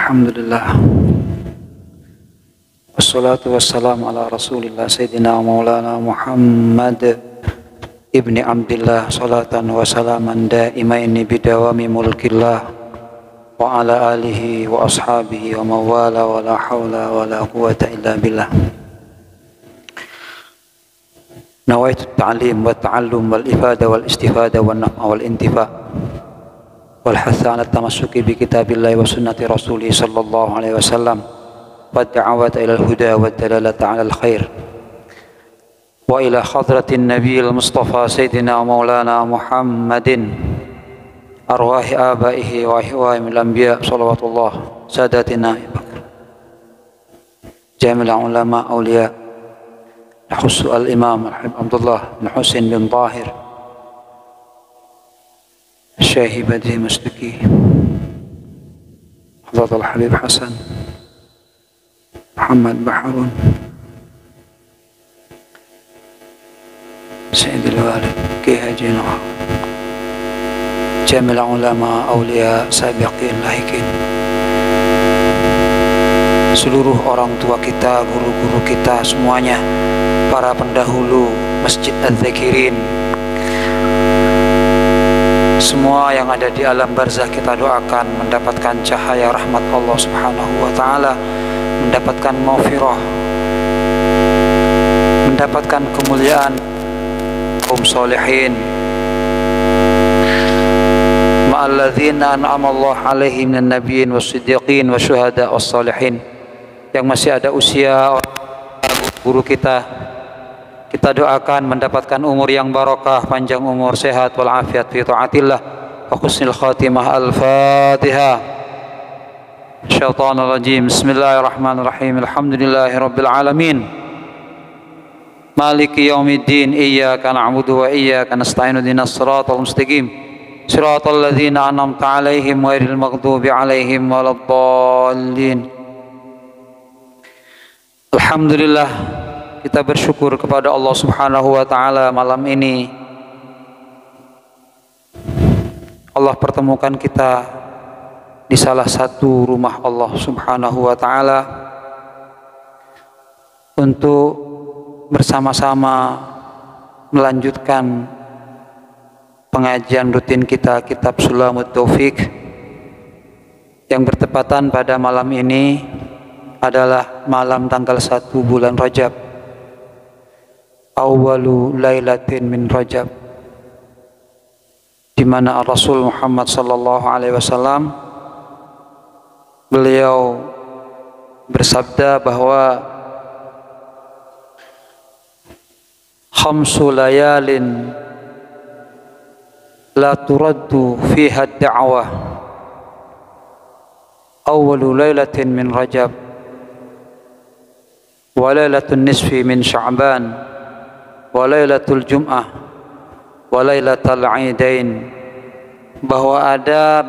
Alhamdulillah. Wassalatu wassalamu ala Rasulillah Sayyidina Maulana Muhammad ibni Abdillah, salatan wa salaman daimaini bidawami mulkillah wa ala alihi wa ashabihi wa mawala wa la hawla wa la quwata illa billah. Nawaitu at-ta'lim wa at-ta'allum wal ifada wal istifada wal naf'a wal intifa' wal hatha ala tamassuki bi kitabillahi wa sunnati rasulih sallallahu alaihi wasallam wa ad-da'awata ila al-huda wa ad-dalalata ala al-khair wa ila hadratin nabiyil mustafa sayyidina maulana Muhammadin arwahi abaihi wa ihwa'imil anbiya salawatullah sadatina jamil ulama awliya نحس الإمام عبد الله بن حسين بن طاهر الشاهي بدري مستكي حضرة الحبيب حسن محمد بحرون سيد الوالد كي هجينا جميع العلماء أولياء سابقين لاhiqin, seluruh orang tua kita, guru-guru kita semuanya, para pendahulu Masjid Az-Zakirin, semua yang ada di alam barzah kita doakan mendapatkan cahaya rahmat Allah Subhanahu wa taala, mendapatkan maghfirah, mendapatkan kemuliaan kaum sholihin ma'alladzina an'ama Allah 'alaihim minan nabiyyin was-siddiqin wasyuhada was-sholihin. Yang masih ada usia guru kita doakan mendapatkan umur yang barakah, panjang umur, sehat wal afiat fi taatillah wa husnul khatimah. Al-Fatihah. Syaitanir rajim. Bismillahirrahmanirrahim. Alhamdulillahirabbil alamin. Maliki yaumiddin. Iyyaka na'budu wa iyyaka nasta'in. Ihdinas siratal mustaqim. Siratal ladzina an'amta 'alaihim ghairil maghdubi 'alaihim waladdallin. Alhamdulillah, kita bersyukur kepada Allah Subhanahu wa taala malam ini Allah pertemukan kita di salah satu rumah Allah Subhanahu wa taala untuk bersama-sama melanjutkan pengajian rutin kita kitab Sulamut Taufik yang bertepatan pada malam ini adalah malam tanggal 1 bulan Rajab, awwalu lailatin min Rajab, di mana Rasul Muhammad sallallahu alaihi wasallam beliau bersabda bahwa khamsu layalin la turaddu fiha ad-da'wah, awwalu lailatin min Rajab wa lailatul nisfi min Sya'ban wa lailatul jum'ah wa lailatul idain, bahwa ada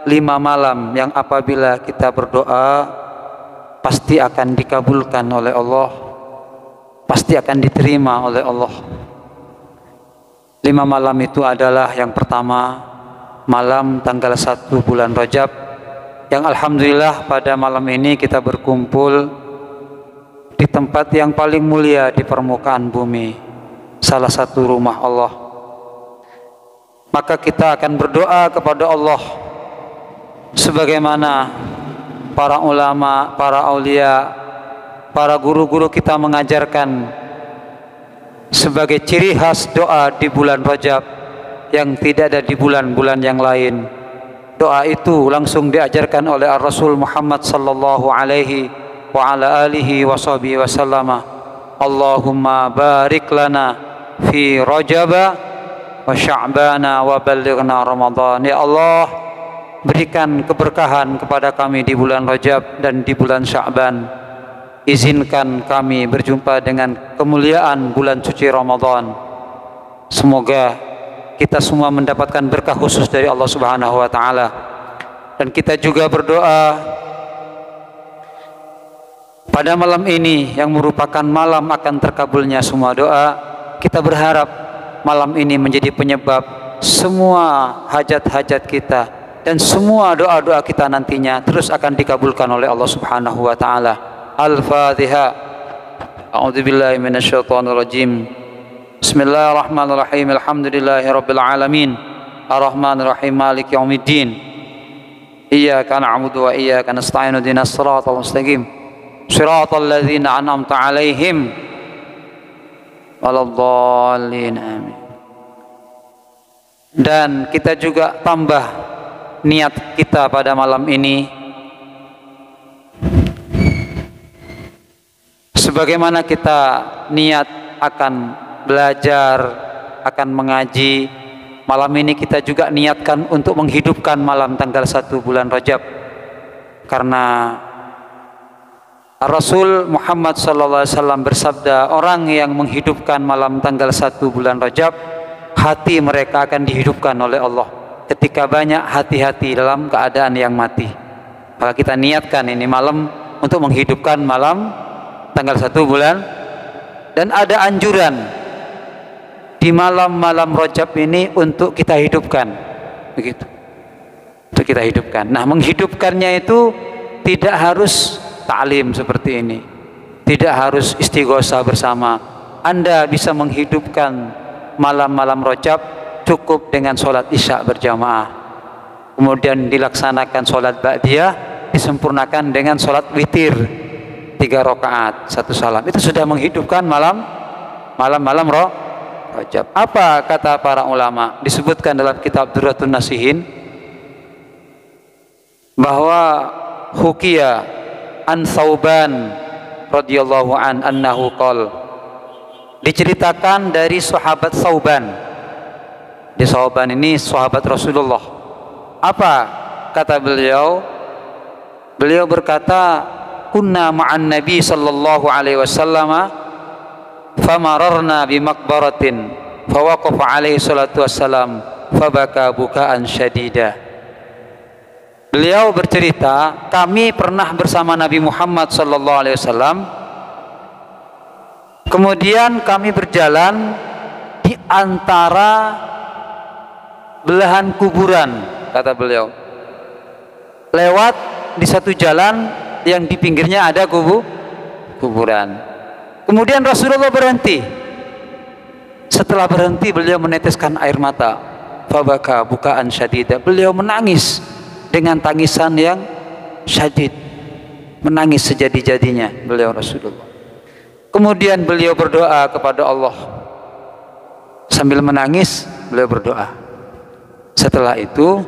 5 malam yang apabila kita berdoa pasti akan dikabulkan oleh Allah, pasti akan diterima oleh Allah. 5 malam itu adalah yang pertama malam tanggal 1 bulan Rajab, yang alhamdulillah pada malam ini kita berkumpul di tempat yang paling mulia di permukaan bumi, salah satu rumah Allah. Maka kita akan berdoa kepada Allah sebagaimana para ulama, para aulia, para guru-guru kita mengajarkan sebagai ciri khas doa di bulan Rajab yang tidak ada di bulan-bulan yang lain. Doa itu langsung diajarkan oleh Rasul Muhammad sallallahu alaihi wa ala alihi wa sahbihi wa sallama. Allahumma barik lana fi Rajaba wa Sya'bana wa ballighna Ramadan. Ya Allah, berikan keberkahan kepada kami di bulan Rajab dan di bulan Sya'ban. Izinkan kami berjumpa dengan kemuliaan bulan suci Ramadan. Semoga kita semua mendapatkan berkah khusus dari Allah Subhanahu wa taala. Dan kita juga berdoa pada malam ini yang merupakan malam akan terkabulnya semua doa. Kita berharap malam ini menjadi penyebab semua hajat-hajat kita dan semua doa-doa kita nantinya terus akan dikabulkan oleh Allah Subhanahu wa taala. Al-Fatihah. A'udzubillahi minasyaitonir rajim. Bismillahirrahmanirrahim. Alhamdulillahirabbil alamin. Arrahmanirrahim. Maliki yaumiddin. Iyyaka na'budu wa iyyaka nasta'in. Ihdinas siratal mustaqim. Shiratal ladzina an'amta 'alaihim waladdallin. Amin. Dan kita juga tambah niat kita pada malam ini, sebagaimana kita niat akan belajar, akan mengaji, malam ini kita juga niatkan untuk menghidupkan malam tanggal 1 bulan Rajab, karena Rasul Muhammad SAW bersabda, orang yang menghidupkan malam tanggal 1 bulan Rajab, hati mereka akan dihidupkan oleh Allah ketika banyak hati-hati dalam keadaan yang mati. Maka kita niatkan ini malam untuk menghidupkan malam tanggal 1 bulan. Dan ada anjuran di malam-malam Rajab ini untuk kita hidupkan, begitu, untuk kita hidupkan. Nah, menghidupkannya itu tidak harus ta'lim seperti ini, tidak harus istighosah bersama. Anda bisa menghidupkan malam-malam Rajab cukup dengan sholat isya berjamaah, kemudian dilaksanakan sholat ba'diyah, disempurnakan dengan sholat witir 3 rakaat 1 salam. Itu sudah menghidupkan malam-malam Rajab. Apa kata para ulama? Disebutkan dalam kitab Durratun Nasihin bahwa hukiya an Thauban radhiyallahu anhu qol, diceritakan dari sahabat Thauban. Di Thauban ini sahabat Rasulullah. Apa kata beliau? Beliau berkata, kunna ma'an Nabi sallallahu alaihi wasallam famararna bi maqbaratin fawaqafa alaihi salatu wassalam fabaka bukaan syadida. Beliau bercerita, kami pernah bersama Nabi Muhammad sallallahu alaihi wasallam, kemudian kami berjalan di antara belahan kuburan, kata beliau, lewat di satu jalan yang di pinggirnya ada kuburan. Kemudian Rasulullah berhenti. Setelah berhenti, beliau meneteskan air mata. Fabaka bukaan syadida. Beliau menangis dengan tangisan yang syadid, menangis sejadi-jadinya beliau Rasulullah. Kemudian beliau berdoa kepada Allah. Sambil menangis, beliau berdoa. Setelah itu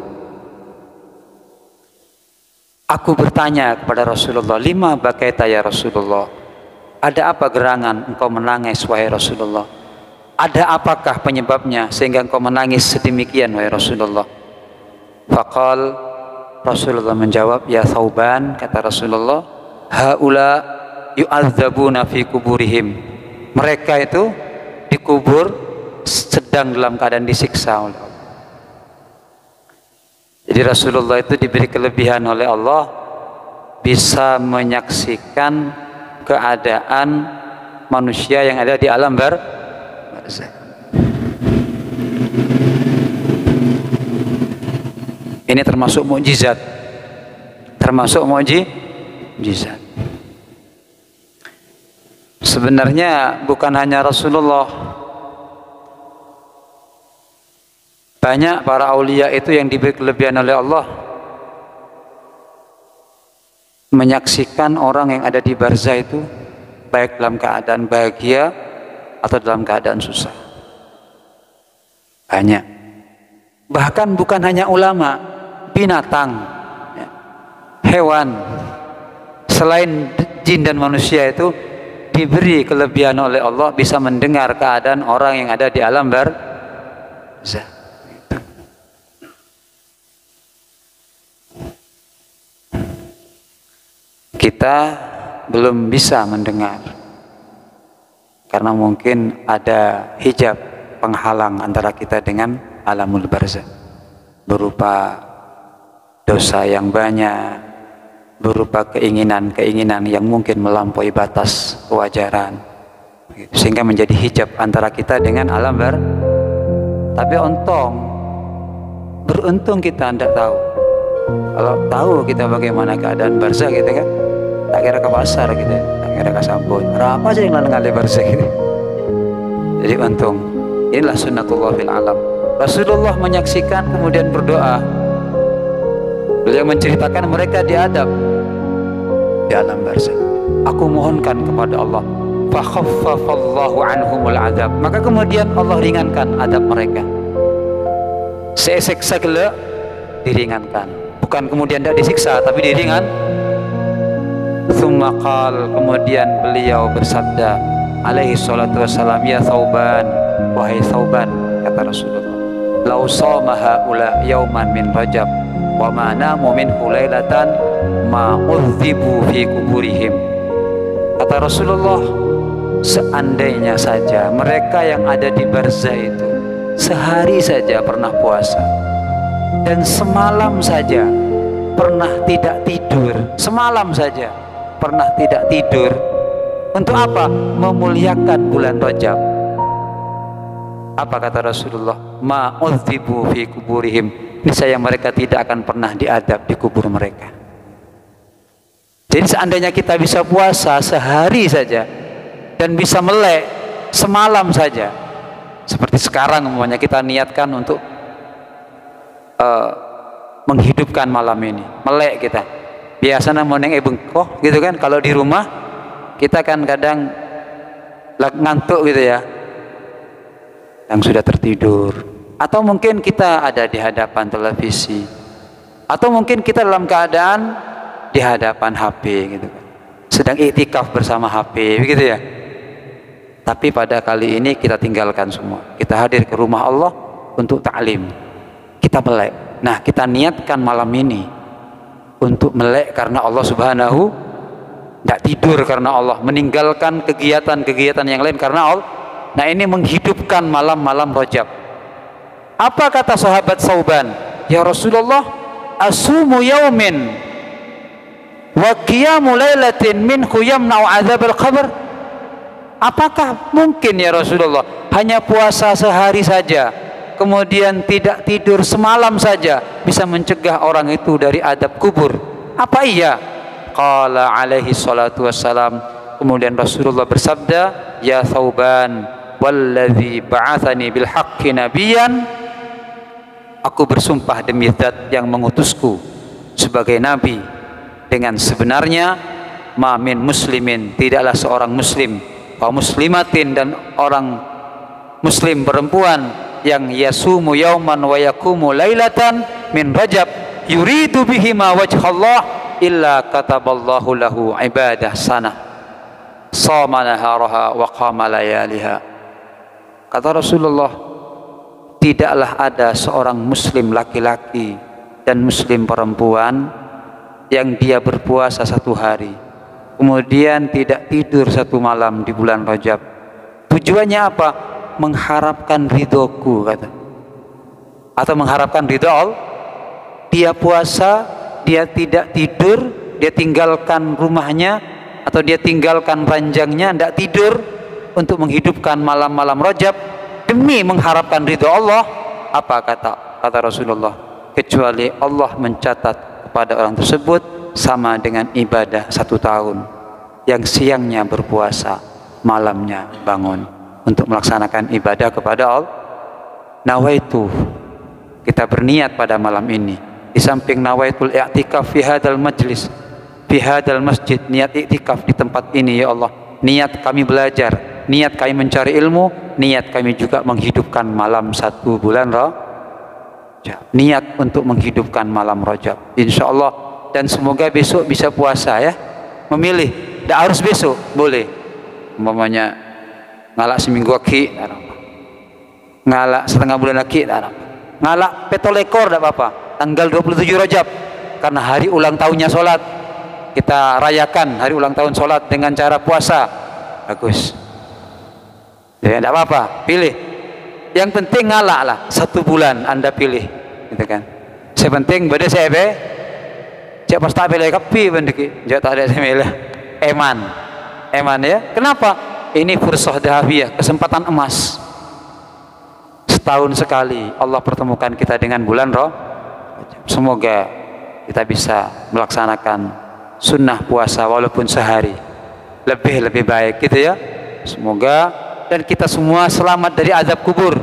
aku bertanya kepada Rasulullah, lima bakaita ya Rasulullah, ada apa gerangan engkau menangis wahai Rasulullah? Ada apakah penyebabnya sehingga engkau menangis sedemikian wahai Rasulullah? Faqal, Rasulullah menjawab, ya Thauban, kata Rasulullah, haula yu'adzabuna fi kuburihim. Mereka itu dikubur sedang dalam keadaan disiksa oleh Allah. Jadi Rasulullah itu diberi kelebihan oleh Allah, bisa menyaksikan keadaan manusia yang ada di alam barzakh. Ini termasuk mukjizat, termasuk mukjizat. Sebenarnya bukan hanya Rasulullah, banyak para aulia itu yang diberi kelebihan oleh Allah menyaksikan orang yang ada di barzakh itu baik dalam keadaan bahagia atau dalam keadaan susah. Banyak. Bahkan bukan hanya ulama, binatang, hewan, selain jin dan manusia itu diberi kelebihan oleh Allah bisa mendengar keadaan orang yang ada di alam barzakh. Kita belum bisa mendengar karena mungkin ada hijab penghalang antara kita dengan alamul barzakh, berupa dosa yang banyak, berupa keinginan-keinginan yang mungkin melampaui batas kewajaran, sehingga menjadi hijab antara kita dengan alam barzakh. Tapi beruntung kita tidak tahu Kalau tahu kita bagaimana keadaan barzah gitu kan, tak kira ke pasar gitu, tak kira ke sampun. Apa aja yang ngalih barzah gitu. Jadi untung. Inilah sunnatullah fil alam. Rasulullah menyaksikan kemudian berdoa. Beliau menceritakan mereka diadab di alam barzah. Aku mohonkan kepada Allah, fa khaffafallahu anhumul adab. Maka kemudian Allah ringankan adab mereka. Seseksa gele diringankan. Bukan kemudian tidak disiksa, tapi diringan. Tsumma qal, kemudian beliau bersabda alaihi salatu wassalam, ya Thauban, wahai Thauban, kata Rasulullah, lau shoma haula yauman min Rajab wa ma namu minhu lailatan ma udhibu fi kuburihim. Kata Rasulullah, seandainya saja mereka yang ada di barzah itu sehari saja pernah puasa dan semalam saja pernah tidak tidur, semalam saja pernah tidak tidur, untuk apa? Memuliakan bulan Rajab. Apa kata Rasulullah? Ma udhibu fi kuburihim, niscaya mereka tidak akan pernah diadab di kubur mereka. Jadi seandainya kita bisa puasa sehari saja dan bisa melek semalam saja, seperti sekarang umpamanya kita niatkan untuk menghidupkan malam ini, melek kita. Biasanya mau neng bengkoh gitu kan, kalau di rumah kita kan kadang ngantuk gitu ya, yang sudah tertidur, atau mungkin kita ada di hadapan televisi, atau mungkin kita dalam keadaan di hadapan HP gitu kan, sedang iktikaf bersama HP begitu ya. Tapi pada kali ini kita tinggalkan semua, kita hadir ke rumah Allah untuk ta'lim, kita melek. Nah, kita niatkan malam ini untuk melek karena Allah Subhanahu, tidak tidur karena Allah, meninggalkan kegiatan-kegiatan yang lain karena Allah. Nah, ini menghidupkan malam-malam Rajab. Apa kata sahabat Thauban? Ya Rasulullah, asumu yaumin wa qiyamu lailatin minhu yamna'u adzabal qabr. Apakah mungkin ya Rasulullah, hanya puasa sehari saja kemudian tidak tidur semalam saja bisa mencegah orang itu dari adab kubur? Apa iya? Qala alaihi salatu wassalam, kemudian Rasulullah bersabda, ya Thauban, walladzi ba'athani bil haqqi nabiyyan, aku bersumpah demi zat yang mengutusku sebagai nabi dengan sebenarnya, ma min muslimin, tidaklah seorang muslim, wa muslimatin, dan orang muslim perempuan, yang yasumu yauman wa yakumu lailatan min Rajab yuridu bihima wajhallah illa kataballahu lahu ibadah sanah sama naharaha wa qama layaliha. Kata Rasulullah, tidaklah ada seorang muslim laki-laki dan muslim perempuan yang dia berpuasa satu hari kemudian tidak tidur satu malam di bulan Rajab. Tujuannya apa? Mengharapkan ridhoku, kata, atau mengharapkan ridho Allah. Dia puasa, dia tidak tidur, dia tinggalkan rumahnya atau dia tinggalkan ranjangnya, tidak tidur untuk menghidupkan malam-malam Rajab demi mengharapkan ridho Allah. Apa kata Rasulullah? Kecuali Allah mencatat kepada orang tersebut sama dengan ibadah 1 tahun, yang siangnya berpuasa, malamnya bangun untuk melaksanakan ibadah kepada Allah. Nawaitu, kita berniat pada malam ini, di samping nawaitul i'tikaf fi hadzal majlis, fi hadzal masjid, niat i'tikaf di tempat ini ya Allah, niat kami belajar, niat kami mencari ilmu, niat kami juga menghidupkan malam 1 bulan Rajab, niat untuk menghidupkan malam Rajab, insyaallah. Dan semoga besok bisa puasa ya, memilih, tidak harus besok, boleh umpamanya ngalak seminggu lagi, ngalak setengah bulan lagi, ngalak petolekor, tidak apa-apa. Tanggal 27 Rajab karena hari ulang tahunnya sholat, kita rayakan hari ulang tahun sholat dengan cara puasa, bagus ya, tidak apa-apa, pilih. Yang penting ngalak lah 1 bulan, Anda pilih gitu kan. Saya penting pada saya cek pas tak pilih kapi bendeki jauh tak ada saya eman ya. Kenapa? Ini fursah dahabiyah, kesempatan emas. Setahun sekali Allah pertemukan kita dengan bulan Rajab. Semoga kita bisa melaksanakan sunnah puasa walaupun sehari, lebih baik gitu ya. Semoga dan kita semua selamat dari azab kubur,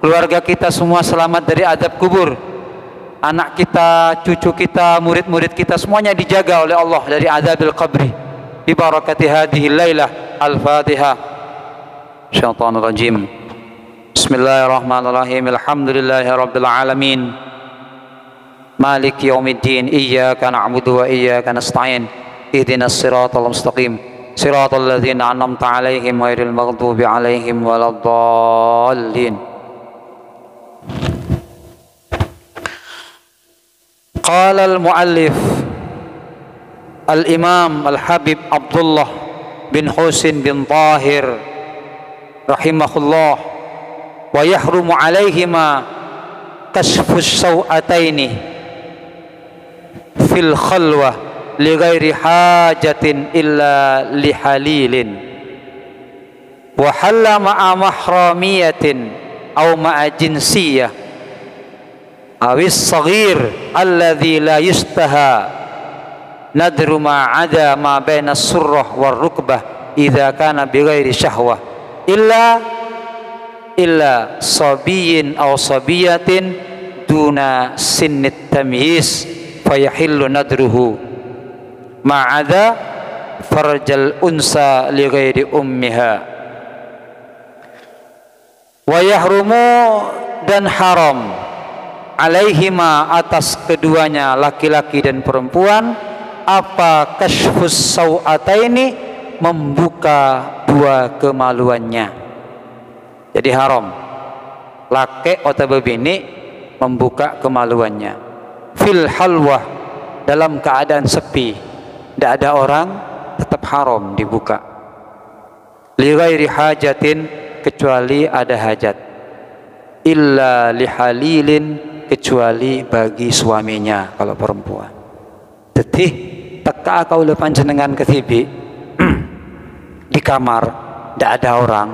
keluarga kita semua selamat dari azab kubur, anak kita, cucu kita, murid-murid kita semuanya dijaga oleh Allah dari azabil qabri bi barakati hadhihi lailah. Al-Fatihah. Syaitanir rajim. Bismillahirrahmanirrahim. Alhamdulillahirabbil alamin. Maliki yaumiddin. Iyyaka na'budu wa iyyaka nasta'in. Ihdinas siratal mustaqim. Siratal ladzina an'amta 'alaihim ghairil maghdubi 'alaihim waladdallin. Qala al-muallif al-imam al-habib Abdullah bin Husin bin Tahir rahimahullah, wa yahrumu alaihima kashfus sawataini fil khalwah li ghairi hajatin illa li halilin, wa halla ma'a mahramiyatin aw ma'a jinsiyah awis saghir alladhi la yustaha nadru ma'ada ma baina surrah war rukbah idza kana bighairi syahwah illa sabiyin aw sabiyatin duna sinnit tamyiz fayahillu nadruhu ma'ada farjal unsa li ghairi ummiha. Wa yahrumu, dan haram, alaihima, atas keduanya laki-laki dan perempuan, apa kashfus sawataini, membuka dua kemaluannya. Jadi haram laki atau bini membuka kemaluannya fil halwah, dalam keadaan sepi, tidak ada orang, tetap haram dibuka. Li ghairi hajatin, kecuali ada hajat. Illa li halilin, kecuali bagi suaminya kalau perempuan. Tetih teka kau lepan jenengan ketibi di kamar, tidak ada orang,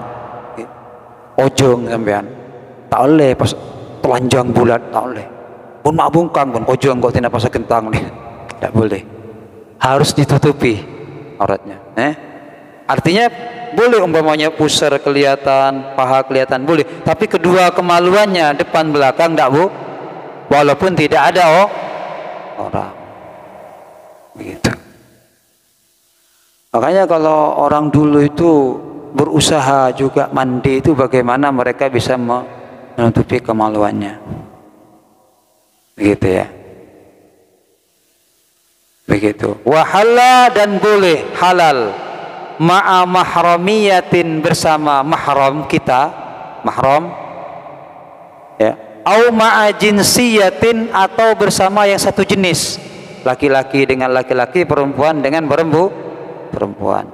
ojong sampean, tak oleh pas telanjang bulat, tak oleh. Pun mak bungkang pun ojong kok tidak pas kentang nih, tidak boleh, harus ditutupi auratnya. Artinya boleh umpamanya pusar kelihatan, paha kelihatan boleh, tapi kedua kemaluannya depan belakang tidak bu, walaupun tidak ada orang. Begitu. Makanya kalau orang dulu itu berusaha juga mandi itu bagaimana mereka bisa menutupi kemaluannya. Begitu ya. Begitu. Wahalla, dan boleh halal, ma'a mahramiyatin, bersama mahram kita, mahram ya, au ma'a jinsiyatin, atau bersama yang satu jenis, laki-laki dengan laki-laki, perempuan dengan perempuan.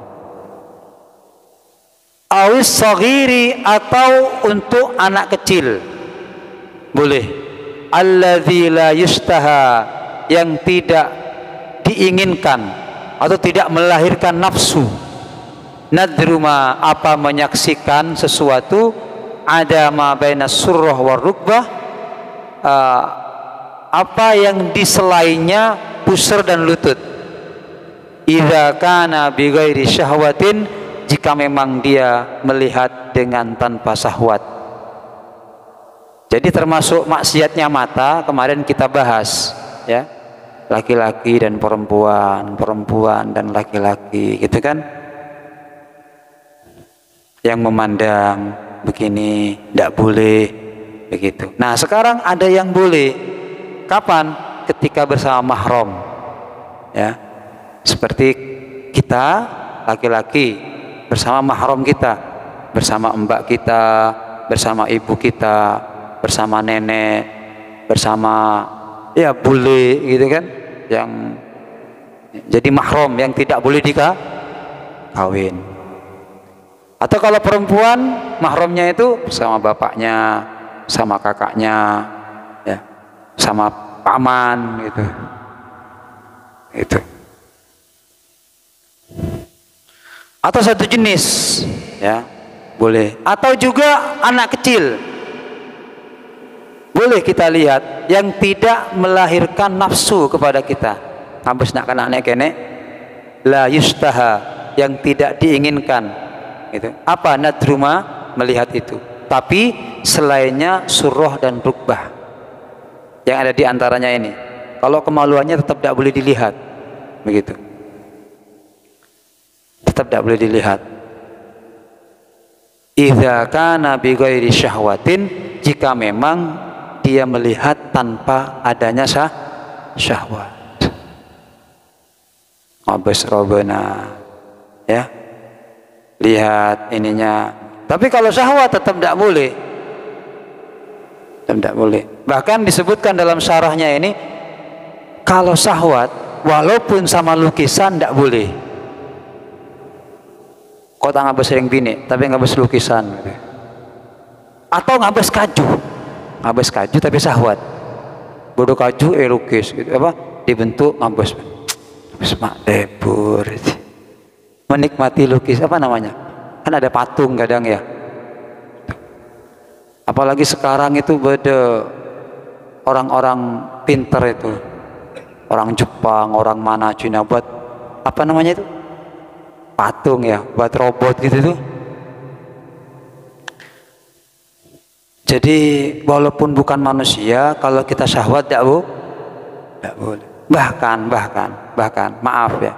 Awis saghiri, atau untuk anak kecil boleh. Alladzi la yustaha, yang tidak diinginkan atau tidak melahirkan nafsu. Nadruma, apa menyaksikan sesuatu, ada ma baina surrah war rukbah, apa yang di selainya pusar dan lutut. Idza kana bi ghairi syahwatin, jika memang dia melihat dengan tanpa syahwat. Jadi termasuk maksiatnya mata kemarin kita bahas ya, laki-laki dan perempuan, perempuan dan laki-laki, gitu kan, yang memandang begini tidak boleh begitu. Nah sekarang ada yang boleh. Kapan? Ketika bersama mahram ya, seperti kita laki-laki bersama mahram kita, bersama mbak kita, bersama ibu kita, bersama nenek, bersama ya boleh gitu kan, yang jadi mahram yang tidak boleh dikawin. Atau kalau perempuan mahramnya itu sama bapaknya, sama kakaknya ya, sama paman gitu. Itu. Atau satu jenis ya boleh. Atau juga anak kecil boleh kita lihat yang tidak melahirkan nafsu kepada kita. Ngabes nak kena nek kene la yustaha, yang tidak diinginkan gitu. Apa nadruma? Melihat itu. Tapi selainnya surah dan rukbah yang ada di antaranya ini, kalau kemaluannya tetap tidak boleh dilihat, begitu, tetap tidak boleh dilihat. Idza kana bi ghairi syahwatin, jika memang dia melihat tanpa adanya syahwat. Mabes robena, ya, lihat ininya. Tapi kalau syahwat tetap tidak boleh, tetap tidak boleh. Bahkan disebutkan dalam syarahnya ini, kalau syahwat walaupun sama lukisan tidak boleh. Kau tak ngabes sering bini, tapi ngabes lukisan. Atau ngabes kaju tapi syahwat. Bodoh kaju lukis, gitu. Apa? Dibentuk ngabes mak debur. Menikmati lukis, apa namanya? Kan ada patung kadang ya. Apalagi sekarang itu beda orang-orang pinter itu, orang Jepang, orang mana Cina buat apa namanya itu, patung ya, buat robot gitu tuh. Jadi walaupun bukan manusia, kalau kita syahwat tidak boleh. Bahkan maaf ya,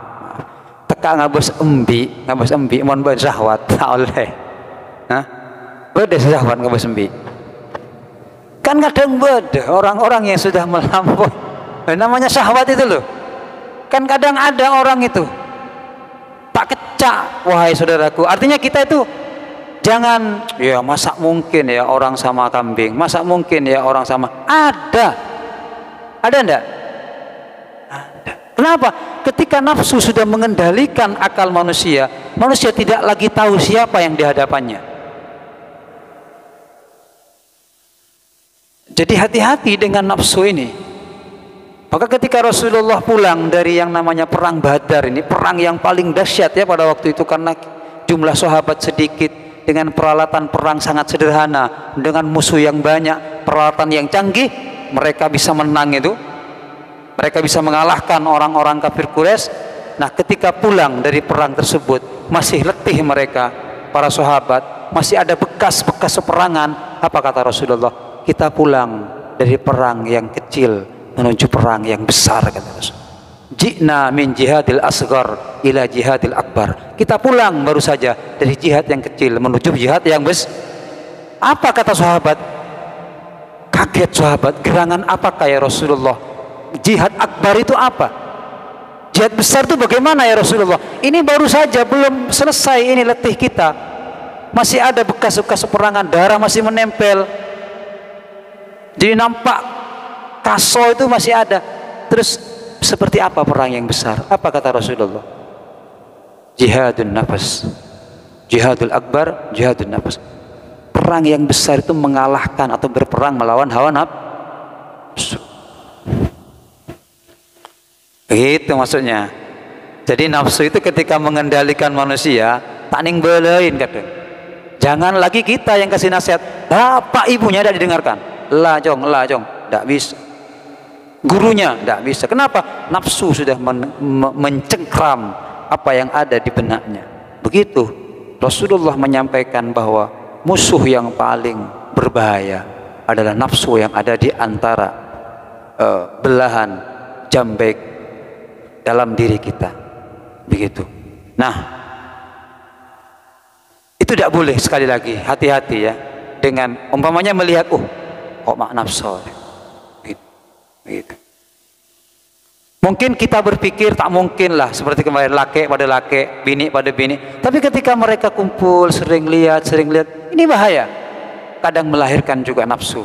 teka ngabes embi mon ben syahwat tak oleh. Hah? Beda syahwat ngabes embi. Kan kadang beda orang-orang yang sudah melampaui namanya syahwat itu loh. Kan kadang ada orang itu tak kecak, wahai saudaraku. Artinya kita itu jangan ya, masa mungkin ya orang sama kambing, masa mungkin ya orang sama, ada enggak? Ada. Kenapa? Ketika nafsu sudah mengendalikan akal manusia, manusia tidak lagi tahu siapa yang di hadapannya. Jadi hati-hati dengan nafsu ini. Maka ketika Rasulullah pulang dari yang namanya perang Badar ini, perang yang paling dahsyat ya pada waktu itu, karena jumlah sahabat sedikit, dengan peralatan perang sangat sederhana, dengan musuh yang banyak, peralatan yang canggih, mereka bisa menang itu. Mereka bisa mengalahkan orang-orang kafir Quraisy. Nah, ketika pulang dari perang tersebut, masih letih mereka, para sahabat, masih ada bekas-bekas peperangan. Apa kata Rasulullah? Kita pulang dari perang yang kecil menuju perang yang besar, kata Rasul. Ji'na min jihadil asghar ila jihadil akbar. Kita pulang baru saja dari jihad yang kecil menuju jihad yang besar. Apa kata sahabat? Kaget sahabat, gerangan apakah ya Rasulullah? Jihad akbar itu apa? Jihad besar itu bagaimana ya Rasulullah? Ini baru saja, belum selesai ini letih kita. Masih ada bekas-bekas peperangan, darah masih menempel. Jadi nampak kaso itu masih ada. Terus seperti apa perang yang besar? Apa kata Rasulullah? Jihadun nafas, jihadul akbar, jihadun nafas. Perang yang besar itu mengalahkan atau berperang melawan hawa nafsu. Begitu maksudnya. Jadi nafsu itu ketika mengendalikan manusia, tak ning belain kadang. Jangan lagi kita yang kasih nasihat. Bapak ibunya tidak didengarkan. Lah jong, tidak bisa. Gurunya tidak bisa. Kenapa? Nafsu sudah mencengkram apa yang ada di benaknya. Begitu Rasulullah menyampaikan bahwa musuh yang paling berbahaya adalah nafsu yang ada di antara belahan jambek dalam diri kita. Begitu. Nah, itu tidak boleh. Sekali lagi hati-hati ya dengan umpamanya melihat kok mak nafsu begitu. Mungkin kita berpikir tak mungkin lah seperti kemarin, laki pada laki, bini pada bini. Tapi ketika mereka kumpul sering lihat, ini bahaya. Kadang melahirkan juga nafsu.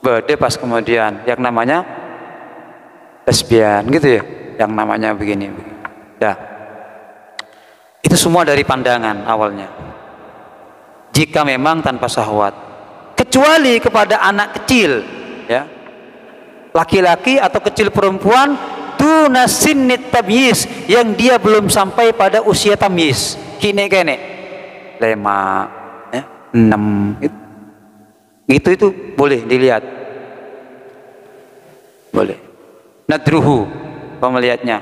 Bede pas kemudian yang namanya lesbian gitu ya, yang namanya begini. Dah. Itu semua dari pandangan awalnya. Jika memang tanpa syahwat, kecuali kepada anak kecil, ya, laki-laki atau kecil perempuan, duna sinnit tamyiz, yang dia belum sampai pada usia tamyiz. Kene 5, ya, 6, gitu. Itu boleh dilihat. Boleh. Nadruhu, melihatnya.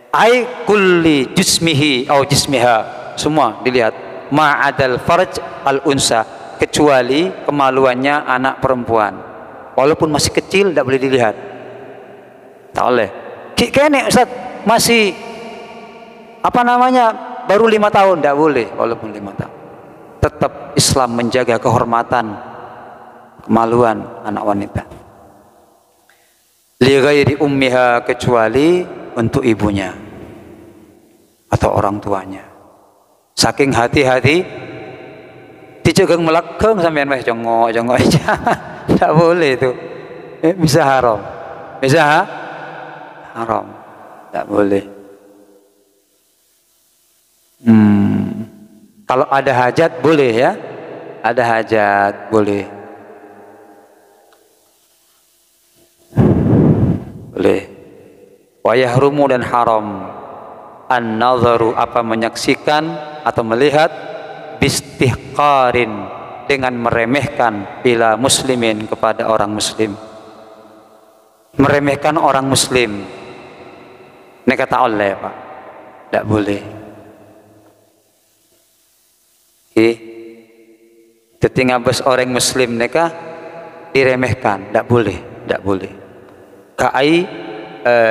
Ai kulli jismihi atau jismiha, semua dilihat. Ma'adal farj al unsa, kecuali kemaluannya anak perempuan. Walaupun masih kecil tidak boleh dilihat. Tak boleh. Kene Ustaz masih baru 5 tahun, tidak boleh. Walaupun 5 tahun, tetap Islam menjaga kehormatan kemaluan anak wanita. Li ghairi ummiha, kecuali untuk ibunya atau orang tuanya. Saking hati-hati dijagang melakeng sampean wis jongok aja. Tidak boleh itu. Bisa haram. Bisa haram. Tidak boleh. Kalau ada hajat boleh ya. Ada hajat boleh. Boleh. Wa yahrumu, dan haram an-nadharu, apa menyaksikan atau melihat, bistihqarin, dengan meremehkan, ila muslimin, kepada orang muslim. Meremehkan orang muslim ini kata oleh Pak, tidak boleh. Ketika bos orang muslim neka diremehkan, tidak boleh, tidak boleh. Ka'ai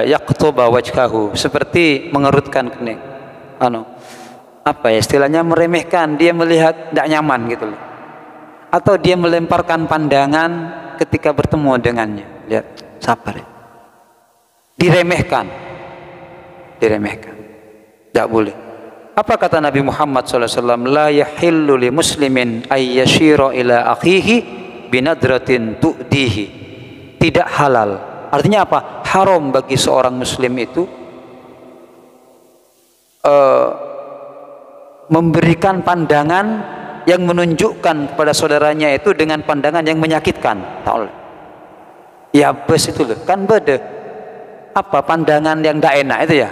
yaqtuba wajhahu, seperti mengerutkan kening. Apa ya istilahnya, meremehkan, dia melihat tidak nyaman gitu loh. Atau dia melemparkan pandangan ketika bertemu dengannya. Lihat, sabar ya. Diremehkan. Tidak boleh. Apa kata Nabi Muhammad SAW? La yahillu li muslimin ayyashira ila akhihi binadratin tu'dihi. Tidak halal. Artinya apa? Haram bagi seorang muslim itu memberikan pandangan yang menunjukkan kepada saudaranya itu dengan pandangan yang menyakitkan. Tak boleh. Ya bes itu loh. Kan beda. Apa pandangan yang tidak enak itu ya?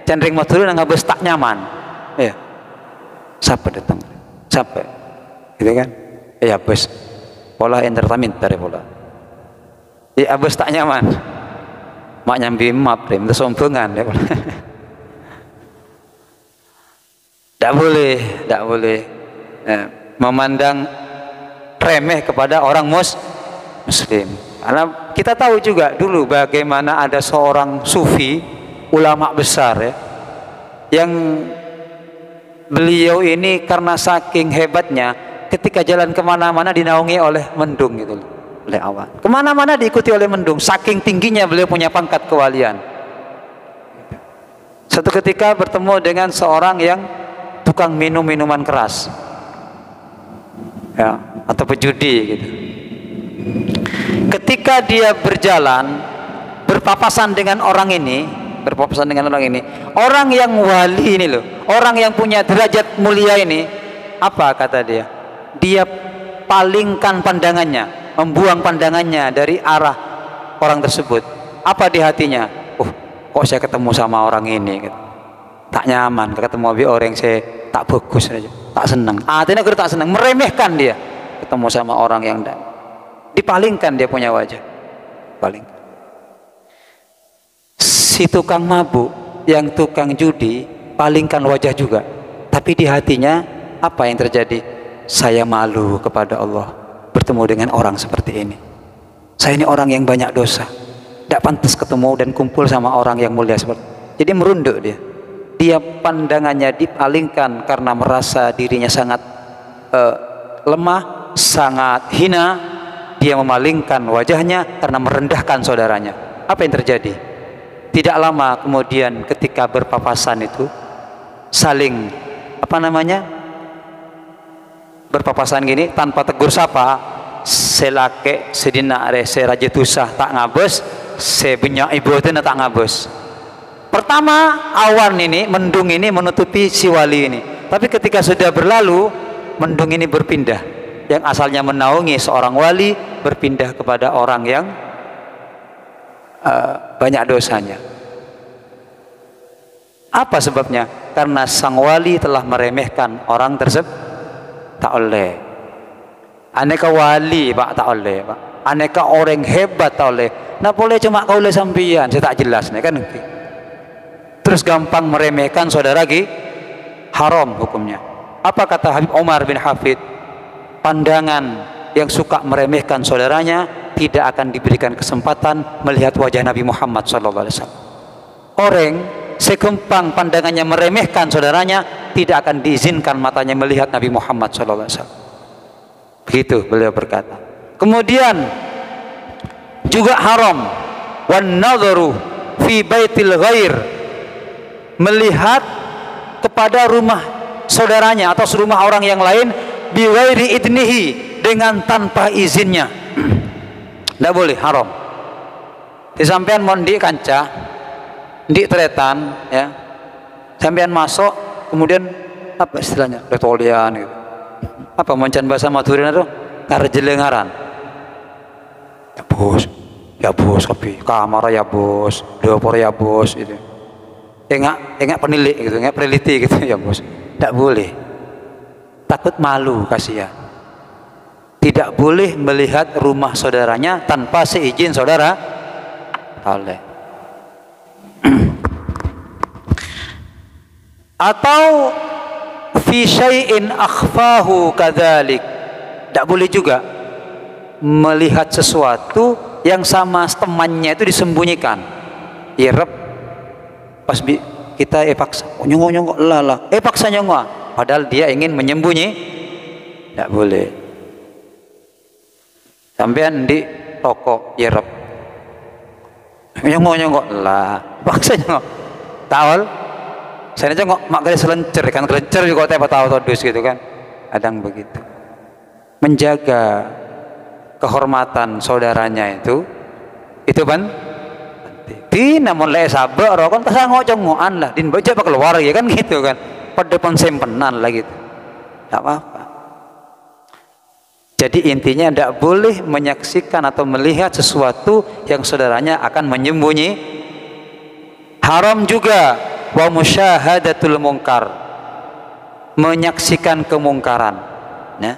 Cenderung mau turun nggak bes tak nyaman. Ya. Siapa datang? Siapa? Gitu kan? Ya bes. Pola entertainment dari pola. Ya bes tak nyaman. Mak nyambi map deh, itu sombongan deh. Tidak boleh memandang remeh kepada orang muslim. Karena kita tahu juga dulu bagaimana ada seorang sufi, ulama besar ya, yang beliau ini karena saking hebatnya ketika jalan kemana-mana dinaungi oleh mendung gitu loh, oleh awan. Kemana-mana diikuti oleh mendung, saking tingginya beliau punya pangkat kewalian. Satu ketika bertemu dengan seorang yang tukang minum minuman keras, ya, atau pejudi gitu. Ketika dia berjalan berpapasan dengan orang ini, orang yang wali ini loh, orang yang punya derajat mulia ini, apa kata dia? Dia palingkan pandangannya, membuang pandangannya dari arah orang tersebut. Apa di hatinya? Kok saya ketemu sama orang ini? Tak nyaman, ketemu orang saya tak bagus saja, tak senang. Artinya aku tak senang, meremehkan dia. Ketemu sama orang yang dipalingkan dia punya wajah, paling. Si tukang mabuk, yang tukang judi, palingkan wajah juga. Tapi di hatinya apa yang terjadi? Saya malu kepada Allah bertemu dengan orang seperti ini. Saya ini orang yang banyak dosa, tidak pantas ketemu dan kumpul sama orang yang mulia seperti ini. Jadi merunduk dia. Dia pandangannya dipalingkan karena merasa dirinya sangat lemah, sangat hina. Dia memalingkan wajahnya karena merendahkan saudaranya. Apa yang terjadi? Tidak lama kemudian ketika berpapasan itu saling berpapasan gini tanpa tegur sapa, selake sedina are serajetusah tak ngabes, sebenyak ibu itu tak ngabes. Pertama awan ini, mendung ini menutupi si wali ini. Tapi ketika sudah berlalu, mendung ini berpindah. Yang asalnya menaungi seorang wali berpindah kepada orang yang banyak dosanya. Apa sebabnya? Karena sang wali telah meremehkan orang tersebut. Tak oleh. Aneka wali pak tak oleh pak, aneka orang hebat tak oleh. Nah boleh cuma kau oleh sampian, saya tak jelas nih kan. Terus gampang meremehkan saudara haram hukumnya. Apa kata Habib Umar bin Hafid? Pandangan yang suka meremehkan saudaranya tidak akan diberikan kesempatan melihat wajah Nabi Muhammad SAW. Orang segempang pandangannya meremehkan saudaranya tidak akan diizinkan matanya melihat Nabi Muhammad SAW. Begitu beliau berkata. Kemudian juga haram wan nadharu fi baitil ghair, melihat kepada rumah saudaranya atau rumah orang yang lain bi ghairi idnihi, dengan tanpa izinnya. Tidak boleh, haram. Di sampean mondi kanca di tretan ya, sampean masuk kemudian apa istilahnya retolian gitu, apa moncan bahasa Madura itu ngarjelengaran ya bos kopi kamar ya bos dapur ya bos itu enggak penilik gitu, enggak peneliti gitu ya bos. Tidak boleh, takut malu, kasihan. Tidak boleh melihat rumah saudaranya tanpa seizin saudara. Boleh. Atau fi syai'in akhfahu kadzalik. Tidak boleh juga melihat sesuatu yang sama temannya itu disembunyikan. Irep pas kita paksa nyongok lah paksa nyongok padahal dia ingin menyembunyi. Tidak boleh. Sampean di toko irep nyongok lah paksa nyongok tawal saya aja mak gak selencer kan, kelencer juga teh tahu todus gitu kan. Kadang begitu. Menjaga kehormatan saudaranya itu kan di namun le sabar kan kesangok cengokan lah din baca keluar ya kan gitu kan, pada depan sempenan lah gitu. Tak apa-apa. Jadi intinya tidak boleh menyaksikan atau melihat sesuatu yang saudaranya akan menyembunyi. Haram juga wa musyahadatul mungkar, menyaksikan kemungkaran ya.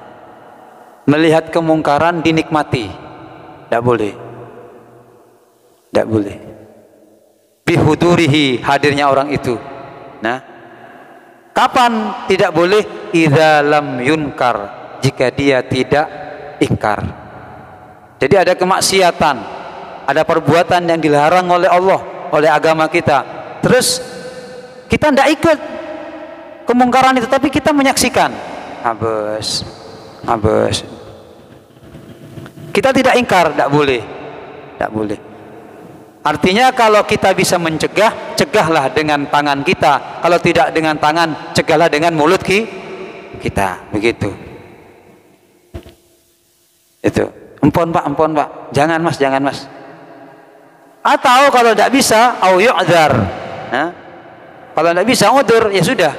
Melihat kemungkaran dinikmati, tidak boleh. Tidak boleh. Bihudurihi, hadirnya orang itu. Nah, kapan tidak boleh? Idza lam yunkar, jika dia tidak ingkar. Jadi ada kemaksiatan, ada perbuatan yang dilarang oleh Allah, oleh agama kita. Terus kita tidak ikut kemungkaran itu, tapi kita menyaksikan. Habis. Kita tidak ingkar, tidak boleh. Tidak boleh. Artinya kalau kita bisa mencegah, cegahlah dengan tangan kita. Kalau tidak dengan tangan, cegahlah dengan mulut kita. Begitu. Itu. Empon pak. Jangan mas. Atau kalau tidak bisa, au yu'dzar. Nah, kalau tidak bisa udzur, ya sudah.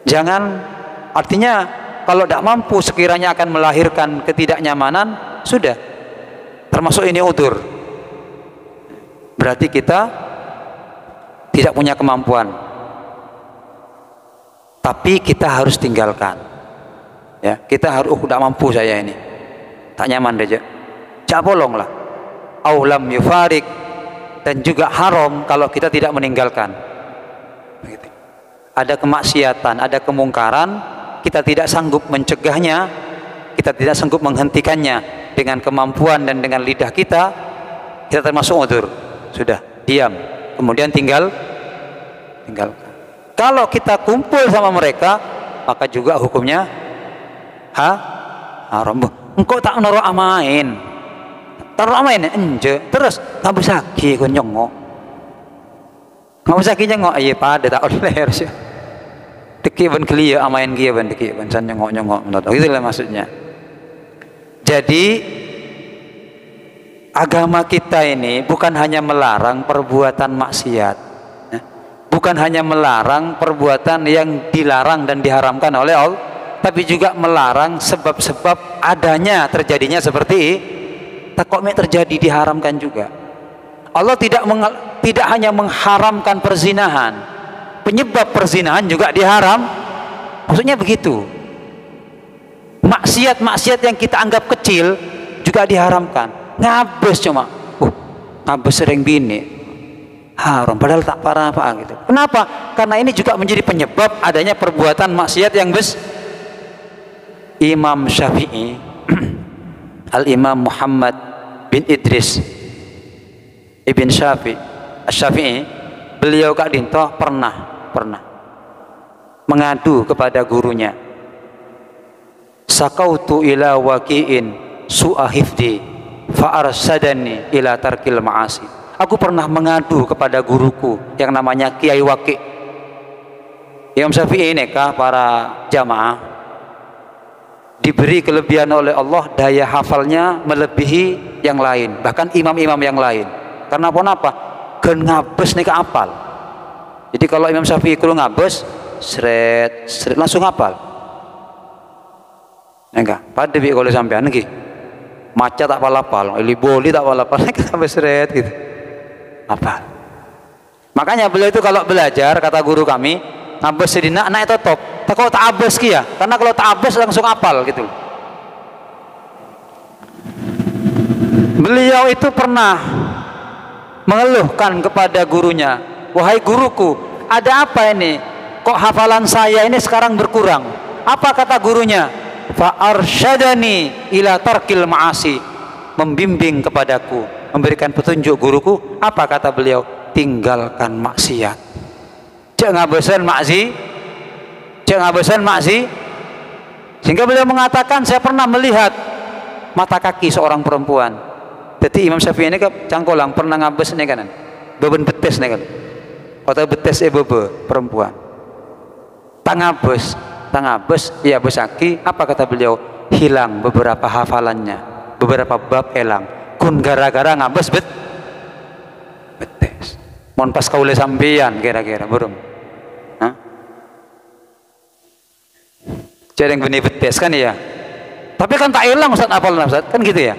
Jangan, artinya kalau tidak mampu sekiranya akan melahirkan ketidaknyamanan, sudah. Termasuk ini udzur. Berarti kita tidak punya kemampuan, tapi kita harus tinggalkan. Ya, kita harus tidak mampu saya ini, tak nyaman aja. Bolonglah. Aulam yufarik, dan juga haram kalau kita tidak meninggalkan. Begitu. Ada kemaksiatan, ada kemungkaran, kita tidak sanggup mencegahnya, kita tidak sanggup menghentikannya dengan kemampuan dan dengan lidah kita termasuk udzur. Sudah, diam, kemudian tinggalkan. Kalau kita kumpul sama mereka, maka juga hukumnya haram. Engkau tak naruh amain, enje, terus nggak bisa lagi kau nyongok, nggak bisa lagi nyongok, iya pada tak oleh harus. Deki ban kelia amain kia ban deki ban san nyongok, itulah maksudnya. Jadi agama kita ini bukan hanya melarang perbuatan maksiat, bukan hanya melarang perbuatan yang dilarang dan diharamkan oleh Allah, tapi juga melarang sebab-sebab adanya terjadinya seperti takokme terjadi diharamkan juga. Allah tidak hanya mengharamkan perzinahan, penyebab perzinahan juga diharam. Maksudnya begitu. maksiat-maksiat yang kita anggap kecil juga diharamkan. Ngabes cuma, ngabes sering bini, haram, padahal tak parah apa gitu. Kenapa? Karena ini juga menjadi penyebab adanya perbuatan maksiat yang besar. Imam Syafi'i, Al-Imam Muhammad bin Idris Ibn Syafi'i, beliau Kak Dinto pernah mengadu kepada gurunya. Sakautu ila waqi'in su'a hifdi fa arsadani ila tarkil ma'asi. Aku pernah mengadu kepada guruku yang namanya Kiai Waqi'. Imam Syafi'i ini kah para jamaah diberi kelebihan oleh Allah, daya hafalnya melebihi yang lain, bahkan imam-imam yang lain. Karena apa? Gen ngabes nih apal. Jadi kalau Imam Syafi'i kulo ngabes seret langsung hafal. Enggak, pada bi kalau sampean nggih. Maca tak apal-apal, liboli tak apal-apal, sampai seret gitu. Hafal. Makanya beliau itu kalau belajar, kata guru kami, ngabes sedina anak itu top. Tak kalau tak abes ki ya, karena kalau tak abes langsung apal gitu. Beliau itu pernah mengeluhkan kepada gurunya, wahai guruku, ada apa ini? Kok hafalan saya ini sekarang berkurang? Apa kata gurunya? Fa arsyadani ila tarkil ma'asi, membimbing kepadaku, memberikan petunjuk guruku. Apa kata beliau? Tinggalkan maksiat. Jangan ngabesan maksi. Sehingga beliau mengatakan, saya pernah melihat mata kaki seorang perempuan. Jadi Imam Syafi'i ini cangkolang pernah ngabes nih kanan, beben betes nih kan, atau betes bebe perempuan. Tangabes, ya besaki. Apa kata beliau? Hilang beberapa hafalannya, beberapa bab hilang. Kun gara-gara ngabes betes. Mon pas kaule sampeyan kira-kira belum. Jadi yang benih betes kan ya. Tapi kan tak hilang Ustaz, apal Ustaz, kan gitu ya.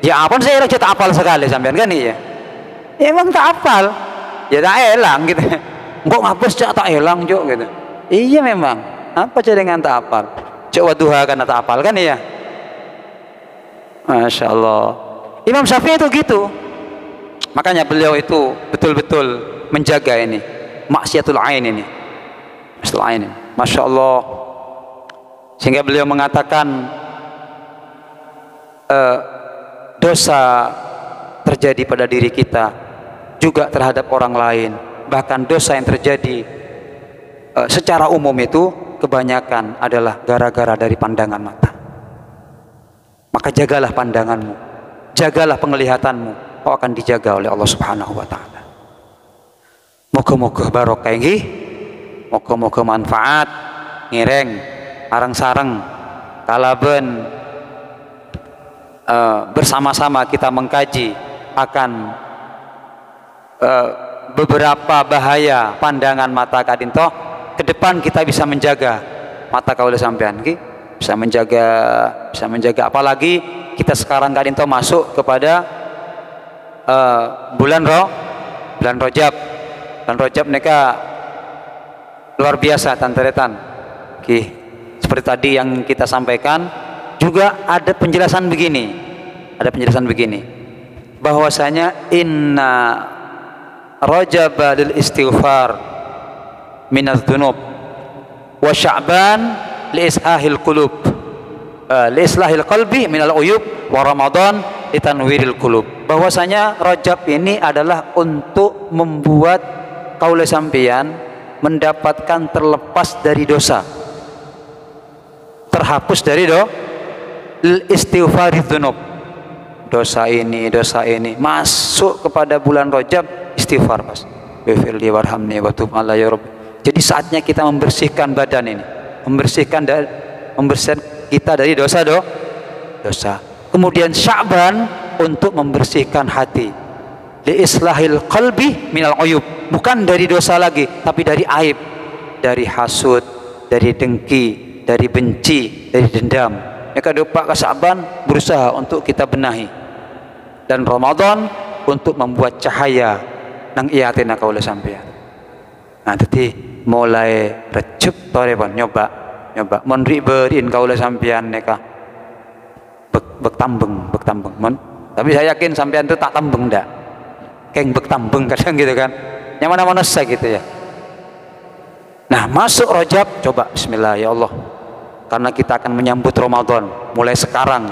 Ya apa saya rasa tak apal sekali sampean kan ya. Ya emang tak apal. Ya tak hilang gitu. Kok ngapus cak tak hilang cok gitu. Iya memang. Apa jaringan tak apal? Cok waduha kan tak apal kan ya. Masya Allah. Imam Syafi'i itu gitu. Makanya beliau itu betul-betul menjaga ini maksiatul ain ini. Maksiatul ain ini. Masya Allah. Sehingga beliau mengatakan dosa terjadi pada diri kita juga terhadap orang lain, bahkan dosa yang terjadi secara umum itu kebanyakan adalah gara-gara dari pandangan mata. Maka jagalah pandanganmu, jagalah penglihatanmu, kau akan dijaga oleh Allah Subhanahu wa taala. Moga-moga barokah nggih, moga-moga manfaat, ngireng arang-sareng kalaben bersama-sama kita mengkaji akan beberapa bahaya pandangan mata kadinto. Ke depan kita bisa menjaga mata kaula sampean, bisa menjaga apalagi kita sekarang kadinto masuk kepada bulan Rajab. Bulan Rajab mereka luar biasa tanteretan. Seperti tadi yang kita sampaikan juga ada penjelasan begini, bahwasanya inna rajaba lil istighfar minadz dzunub wa sya'ban li ishahil qulub li islahil qalbi minal uyub wa ramadan litanwiril qulub. Bahwasanya Rajab ini adalah untuk membuat kaula sampeyan mendapatkan terlepas dari dosa, terhapus dari istighfar dzunub, dosa ini masuk kepada bulan Rajab, istighfar Mas, wafirli warhamni wa tub alayya ya Rabb. Jadi saatnya kita membersihkan badan ini, membersihkan kita dari dosa. Kemudian Sya'ban untuk membersihkan hati, li islahil qalbi minal uyub, bukan dari dosa lagi tapi dari aib, dari hasud, dari dengki, dari benci, dari dendam. Maka dopak ke Sya'ban berusaha untuk kita benahi, dan Ramadan untuk membuat cahaya nang iatina kaula sampeyan. Nah, jadi mulai Rejab torepon nyoba nyoba mon riberin kaula sampean neka bek tambeng mon. Tapi saya yakin sampean itu tak tambeng ndak. Keng bek tambeng kadang gitu kan. Yang mana-mana saya gitu ya. Nah, masuk Rajab, coba bismillah ya Allah. Karena kita akan menyambut Ramadan mulai sekarang.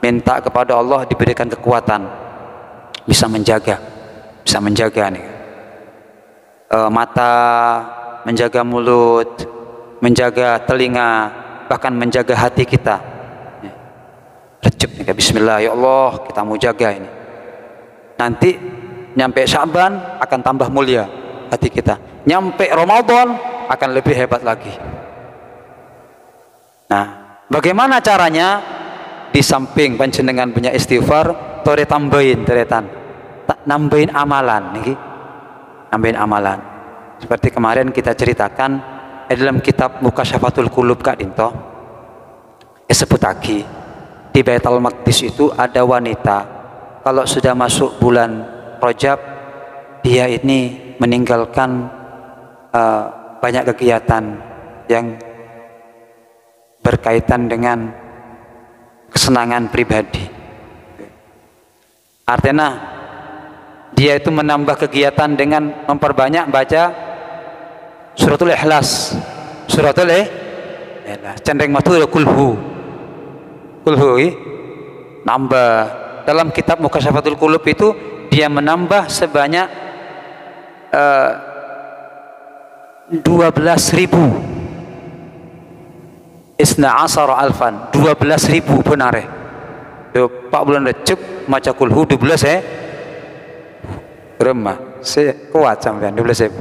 Minta kepada Allah diberikan kekuatan bisa menjaga nih. Mata, menjaga mulut, menjaga telinga, bahkan menjaga hati kita. Rejep nih, bismillah ya Allah, kita mau jaga ini. Nanti nyampe Sya'ban akan tambah mulia hati kita. Nyampe Ramadan akan lebih hebat lagi. Nah, bagaimana caranya? Di samping panjenengan punya istighfar, tore tambahin teretan, tak nambahin amalan nih, nambahin amalan. Seperti kemarin kita ceritakan dalam kitab Mukasyafatul Qulub Kak Dinto, disebut lagi di Baitul Maqdis itu ada wanita kalau sudah masuk bulan Rajab dia ini meninggalkan banyak kegiatan yang berkaitan dengan kesenangan pribadi. Artinya dia itu menambah kegiatan dengan memperbanyak baca suratul Ikhlas. Suratul Ikhlas. Cenderung matul kulhu. Nambah. Dalam kitab Mukasyafatul Qulub itu dia menambah sebanyak 12.000 Isna asara alfan 12.000 benar ya. 4 bulan Rajab maca kulhu 12 remah saya kuat sampean 12.000.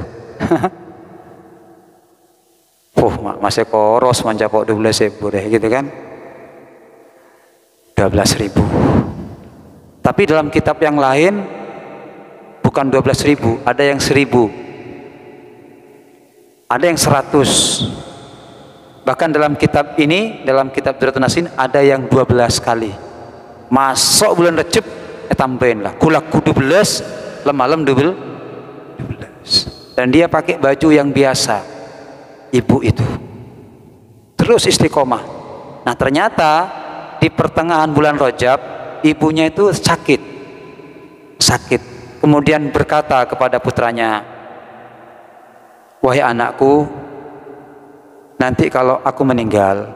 Masih koros maca kok 12.000 deh gitu kan. 12.000. Tapi dalam kitab yang lain bukan 12.000, ada yang 1.000, ada yang 100. Bahkan dalam kitab ini, dalam kitab Duratun Nasin ada yang 12 kali. Masuk bulan Rajab tambahin lah. Kulaku 12, malam 12. Dan dia pakai baju yang biasa. Ibu itu. Terus istiqomah. Nah, ternyata di pertengahan bulan Rajab ibunya itu sakit. Kemudian berkata kepada putranya, "Wahai anakku, nanti kalau aku meninggal,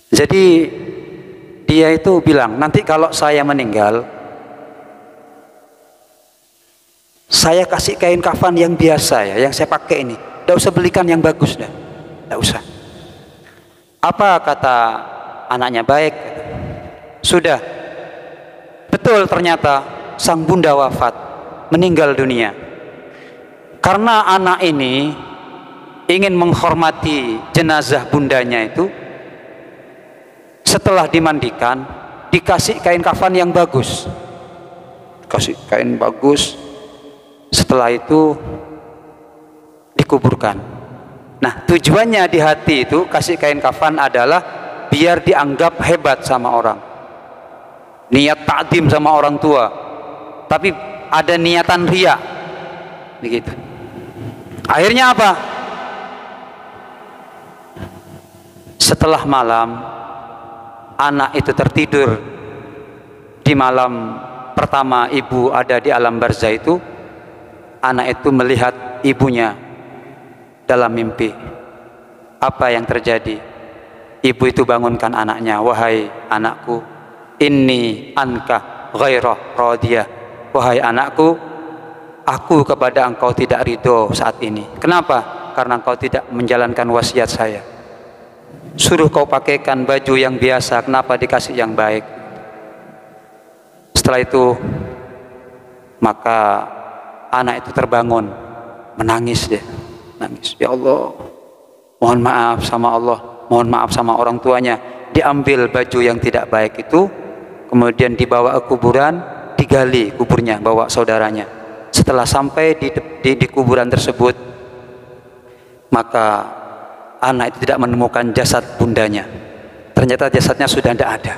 jadi dia itu bilang, nanti kalau saya meninggal, saya kasih kain kafan yang biasa ya, yang saya pakai ini. Tidak usah belikan yang bagus dah. Tidak usah. Apa kata anaknya? Baik. Sudah. Betul ternyata sang bunda wafat, meninggal dunia. Karena anak ini ingin menghormati jenazah bundanya itu, setelah dimandikan dikasih kain kafan yang bagus, kasih kain bagus. Setelah itu dikuburkan. Nah, tujuannya di hati itu kasih kain kafan adalah biar dianggap hebat sama orang, niat ta'zim sama orang tua, tapi ada niatan riya begitu. Akhirnya apa? Setelah malam anak itu tertidur di malam pertama ibu ada di alam barzah itu, anak itu melihat ibunya dalam mimpi. Apa yang terjadi? Ibu itu bangunkan anaknya, "Wahai anakku, inni anka ghairah radiyah." Wahai anakku, aku kepada engkau tidak ridho saat ini. Kenapa? Karena engkau tidak menjalankan wasiat saya. Suruh kau pakaikan baju yang biasa, kenapa dikasih yang baik? Setelah itu maka anak itu terbangun, menangis dia, nangis. Ya Allah, mohon maaf sama Allah, mohon maaf sama orang tuanya. Diambil baju yang tidak baik itu, kemudian dibawa ke kuburan, digali kuburnya, bawa saudaranya. Setelah sampai di kuburan tersebut, maka anak itu tidak menemukan jasad bundanya. Ternyata jasadnya sudah tidak ada.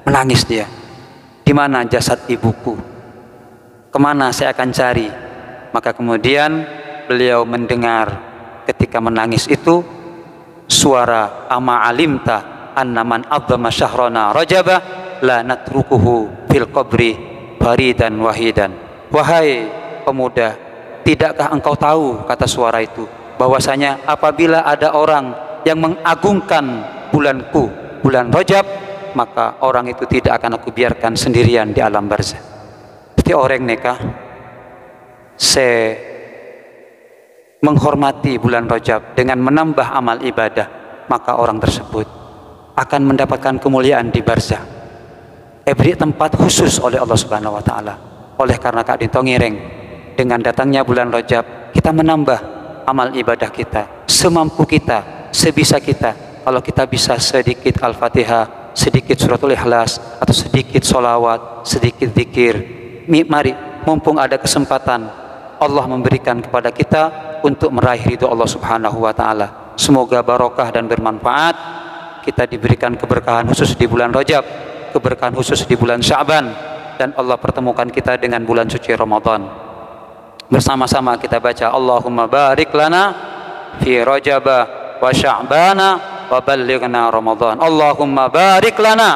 Menangis dia, di mana jasad ibuku? Kemana saya akan cari? Maka kemudian beliau mendengar ketika menangis itu suara, ama alimta annaman adzama syahrana rajaba la natrukuhu fil qabri faridan wahidan. Wahai pemuda, tidakkah engkau tahu, kata suara itu, bahwasanya apabila ada orang yang mengagungkan bulanku, bulan Rajab, maka orang itu tidak akan aku biarkan sendirian di alam barzah. Jadi orang nikah menghormati bulan Rajab dengan menambah amal ibadah, maka orang tersebut akan mendapatkan kemuliaan di barzah. Beri tempat khusus oleh Allah Subhanahu wa taala. Oleh karena Kak Dinto ngiring, dengan datangnya bulan Rajab, kita menambah amal ibadah kita semampu kita, sebisa kita. Kalau kita bisa sedikit Al-Fatihah, sedikit suratul Ikhlas, atau sedikit solawat, sedikit zikir, mari, mumpung ada kesempatan Allah memberikan kepada kita untuk meraih ridho Allah Subhanahu wa taala. Semoga barokah dan bermanfaat. Kita diberikan keberkahan khusus di bulan Rajab, keberkahan khusus di bulan Sya'ban, dan Allah pertemukan kita dengan bulan suci Ramadan. Bersama-sama kita baca Allahumma barik lana fi Rajaba wa Sya'bana wa ballighna Ramadan. Allahumma barik lana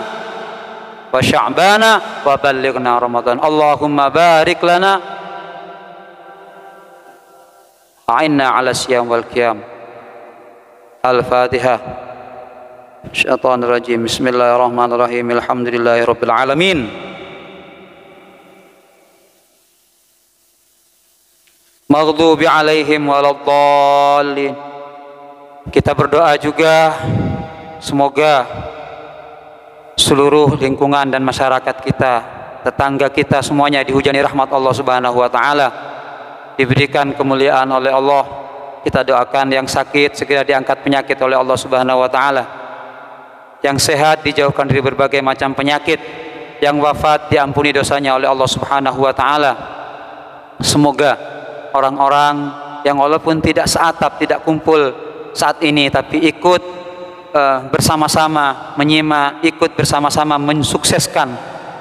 wa Sya'bana wa ballighna Ramadan. Allahumma barik lana a'inna 'ala siyam wal qiyam. Al-Fatihah. Syaitanir rajim. Bismillahirrahmanirrahim. Alhamdulillahirabbil alamin. Maghdubi 'alaihim waladdallin. Kita berdoa juga semoga seluruh lingkungan dan masyarakat kita, tetangga kita semuanya dihujani rahmat Allah Subhanahu wa taala, diberikan kemuliaan oleh Allah. Kita doakan yang sakit segera diangkat penyakit oleh Allah Subhanahu wa taala, yang sehat dijauhkan dari berbagai macam penyakit, yang wafat diampuni dosanya oleh Allah Subhanahu wa taala. Semoga orang-orang yang walaupun tidak seatap, tidak kumpul saat ini, tapi ikut bersama-sama menyimak, ikut bersama-sama mensukseskan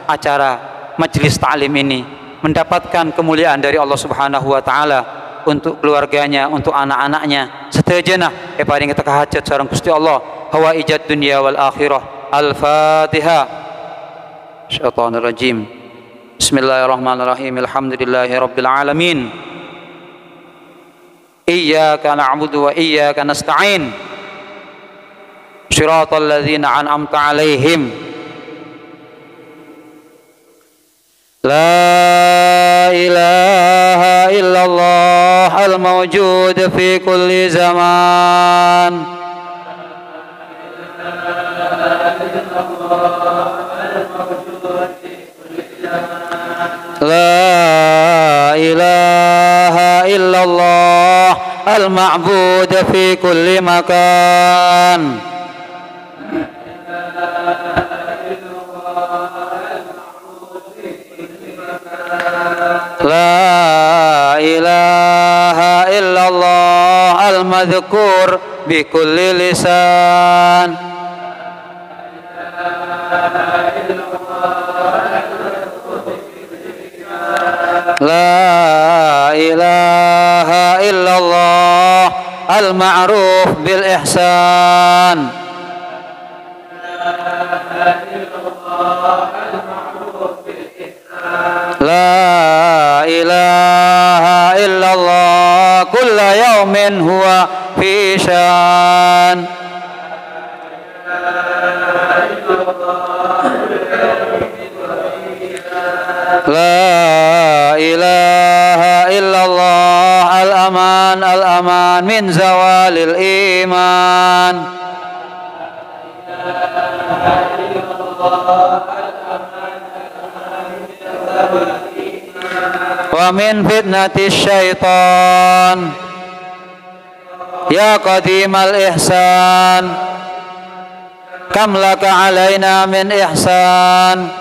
acara majelis ta'lim ini, mendapatkan kemuliaan dari Allah Subhanahu wa taala untuk keluarganya, untuk anak-anaknya. Setajana paring kita hajat sareng Gusti Allah, hawaijat dunya wal akhirah. Al-Fatihah. Syaitanir rajim. Bismillahirrahmanirrahim. Alhamdulillahirabbil alamin. Iyyaka na'budu wa iyyaka nasta'in. Shiratal ladzina an'amta 'alaihim. La ilaha illallah al-mawjud fi kulli zaman. La ilaha illallah al-ma'bud fi kulli makan. La ilaha illallah al-madhkur bi kulli lisan. La ilaha illallah al-ma'ruf bil ihsan. La ilaha illallah kulla yawmin huwa fi syan. La ilaha illallah al-aman al-aman min zawalil iman. Wa min fitnatis syaitan. Ya qadimal ihsan, kam laka alaina min ihsan.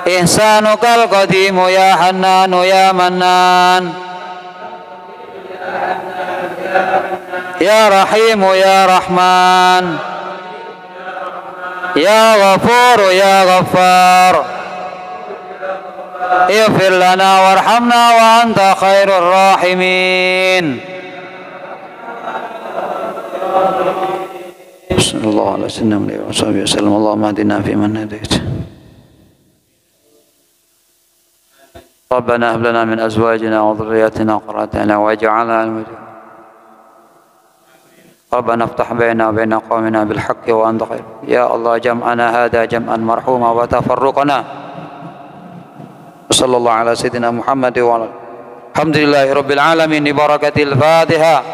ihsanukal qadimu ya hannanu ya mannan ya rahimu ya rahman ya ghafuru ya ghaffar ighfir lana warhamna wa anta khairur rahimin. Sallallahu alaihi wasallam. Allahumma hadina fi man hadait. Rabbana hab lana min azwajina wa dhurriyyatina qurrata a'yun waj'alna lil-muttaqin. Rabbana iftah bainana wa bain qaumina bil haqqi wa anta khair. Ya Allah jam'ana hadha jam'an marhuma wa tafarruqana. Sallallahu ala sayyidina Muhammad wa ala. Alhamdulillahirabbil alamin bi barakatil Fatihah.